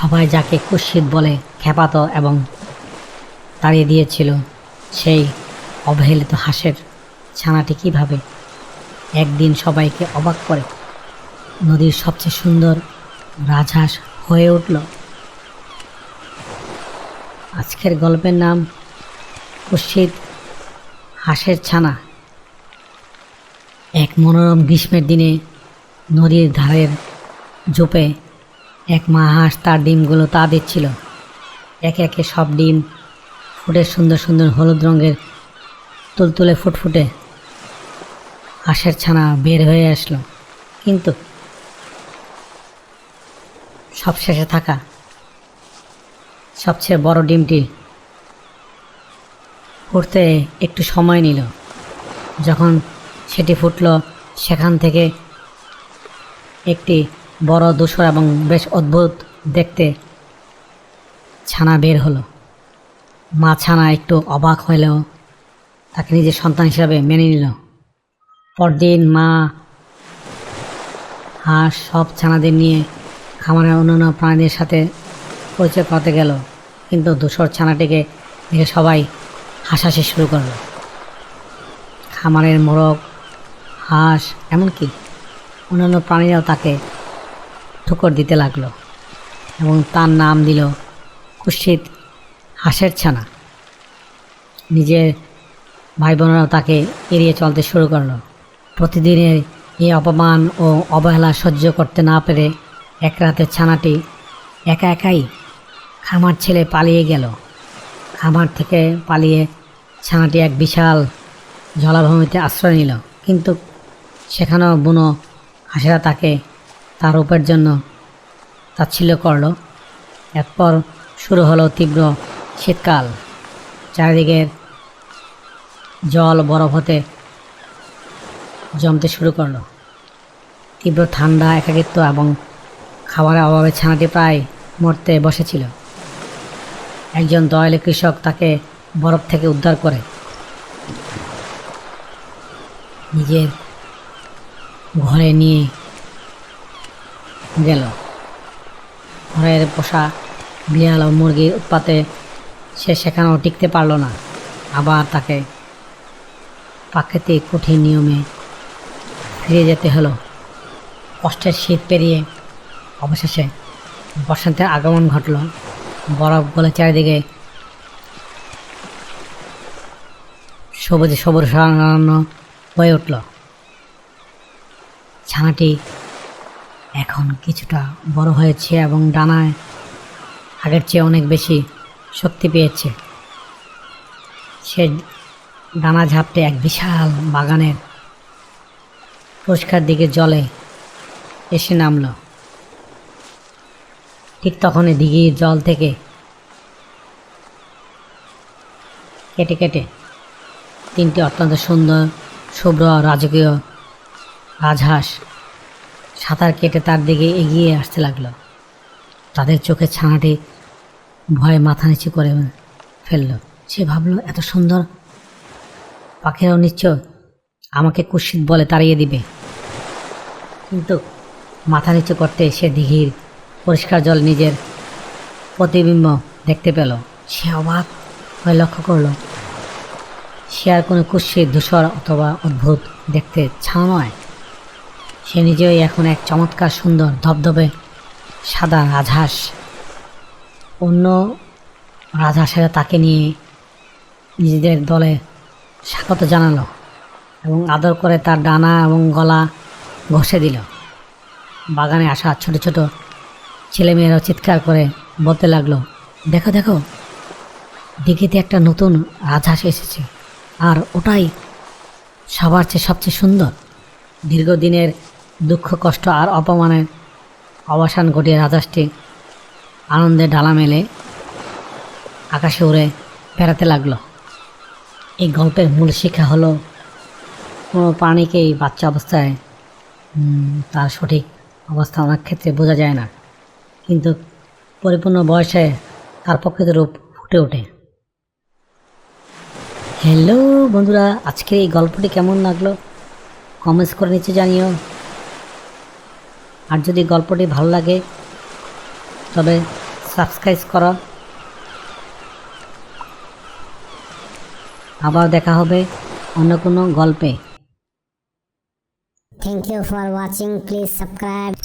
সবাই যাকে কুৎসিত বলে খেপাতো এবং তাড়িয়ে দিয়েছিল, সেই অবহেলিত হাঁসের ছানাটি কীভাবে একদিন সবাইকে অবাক করে নদীর সবচেয়ে সুন্দর রাজহাঁস হয়ে উঠল। আজকের গল্পের নাম কুৎসিত হাঁসের ছানা। এক মনোরম গ্রীষ্মের দিনে নদীর ধারের ঝোপে এক মা হাঁস তার ডিমগুলো তা দিচ্ছিল। একে একে সব ডিম ফুটে সুন্দর সুন্দর হলুদ রঙের তুলতুলে ফুটফুটে হাঁসের ছানা বের হয়ে আসলো। কিন্তু সবশেষে থাকা সবচেয়ে বড় ডিমটি ফুটতে একটু সময় নিল। যখন সেটি ফুটল, সেখান থেকে একটি বড় ধূসর এবং বেশ অদ্ভুত দেখতে ছানা বের হলো। মা ছানা একটু অবাক হলেও তাকে নিজের সন্তান হিসাবে মেনে নিল। পরদিন মা হাঁস সব ছানাদের নিয়ে খামারের অন্যান্য প্রাণীদের সাথে পরিচয় করাতে গেল, কিন্তু ধূসর ছানাটিকে দেখে সবাই হাসাহাসি শুরু করলো। খামারের মোরগ, হাঁস, এমনকি অন্যান্য প্রাণীরাও তাকে ঠুকর দিতে লাগলো এবং তার নাম দিল কুৎসিত হাঁসের ছানা। নিজের ভাই বোনেরাও তাকে এড়িয়ে চলতে শুরু করলো। প্রতিদিনের এই অপমান ও অবহেলা সহ্য করতে না পেরে এক রাতে ছানাটি একা একাই খামার ছেড়ে পালিয়ে গেল। খামার থেকে পালিয়ে ছানাটি এক বিশাল জলাভূমিতে আশ্রয় নিল, কিন্তু সেখানেও বুনো হাঁসেরা তাকে তার রূপের জন্য তাচ্ছিল্য করল। এরপর শুরু হলো তীব্র শীতকাল। চারিদিকের জল বরফ হতে জমতে শুরু করলো। তীব্র ঠান্ডা, একাকিত্ব এবং খাবারের অভাবে ছানাটি প্রায় মরতে বসেছিল। একজন দয়ালু কৃষক তাকে বরফ থেকে উদ্ধার করে নিজের ঘরে নিয়ে গেল। ঘরের পোষা বিড়াল ও মুরগির উৎপাতে সে সেখানেও টিকতে পারল না। আবার তাকে প্রাকৃতিক কঠিন নিয়মে ফিরে যেতে হলো। কষ্টের শীত পেরিয়ে অবশেষে বসন্তের আগমন ঘটল। বরফ গলে চারিদিকে সবুজে সবুজ অরণ্য হয়ে উঠল। ছানাটি এখন কিছুটা বড় হয়েছে এবং ডানায় আগের চেয়ে অনেক বেশি শক্তি পেয়েছে। সে ডানা ঝাপটে এক বিশাল বাগানের পরিষ্কার দিকে জলে এসে নামল। ঠিক তখনই দিঘির জল থেকে কেটে কেটে তিনটি অত্যন্ত সুন্দর, শুভ্র, রাজকীয় রাজহাঁস সাঁতার কেটে তার দিকে এগিয়ে আসতে লাগলো। তাদের চোখে ছানাটি ভয়ে মাথা নিচু করে ফেলল। সে ভাবল, এত সুন্দর পাখিরাও নিশ্চয় আমাকে কুৎসিত বলে তাড়িয়ে দিবে। কিন্তু মাথা নিচু করতে সে দিঘির পরিষ্কার জল নিজের প্রতিবিম্ব দেখতে পেল। সে অবাক হয়ে লক্ষ্য করল, সে আর কোনো কুৎসিত, ধূসর অথবা অদ্ভুত দেখতে ছানা নয়। সে নিজেই এখন এক চমৎকার, সুন্দর, ধবধবে সাদা রাজহাঁস। অন্য রাজহাঁসেরা তাকে নিয়ে নিজেদের দলে স্বাগত জানালো এবং আদর করে তার ডানা এবং গলা ঘষে দিল। বাগানে আসা ছোট ছোট ছেলেমেয়েরাও চিৎকার করে বলতে লাগলো, দেখো দেখো, দিঘিতে একটা নতুন রাজহাঁস এসেছে, আর ওটাই সবার চেয়ে সবচেয়ে সুন্দর। দীর্ঘদিনের দুঃখ, কষ্ট আর অপমানের অবসান ঘটিয়ে রাজহাঁসটি আনন্দে ডালা মেলে আকাশে উড়ে বেড়াতে লাগলো। এই গল্পের মূল শিক্ষা হলো, কোনো প্রাণীকেই বাচ্চা অবস্থায় তার সঠিক অবস্থা অনেক ক্ষেত্রে বোঝা যায় না, কিন্তু পরিপূর্ণ বয়সে তার প্রকৃত রূপ ফুটে ওঠে। হ্যালো বন্ধুরা, আজকের এই গল্পটি কেমন লাগলো কমেন্টস করে নিচে জানিও। আর যদি গল্পটি ভালো লাগে তবে সাবস্ক্রাইব করো। আবার দেখা হবে অন্য কোনো গল্পে। Thank you for watching. Please subscribe.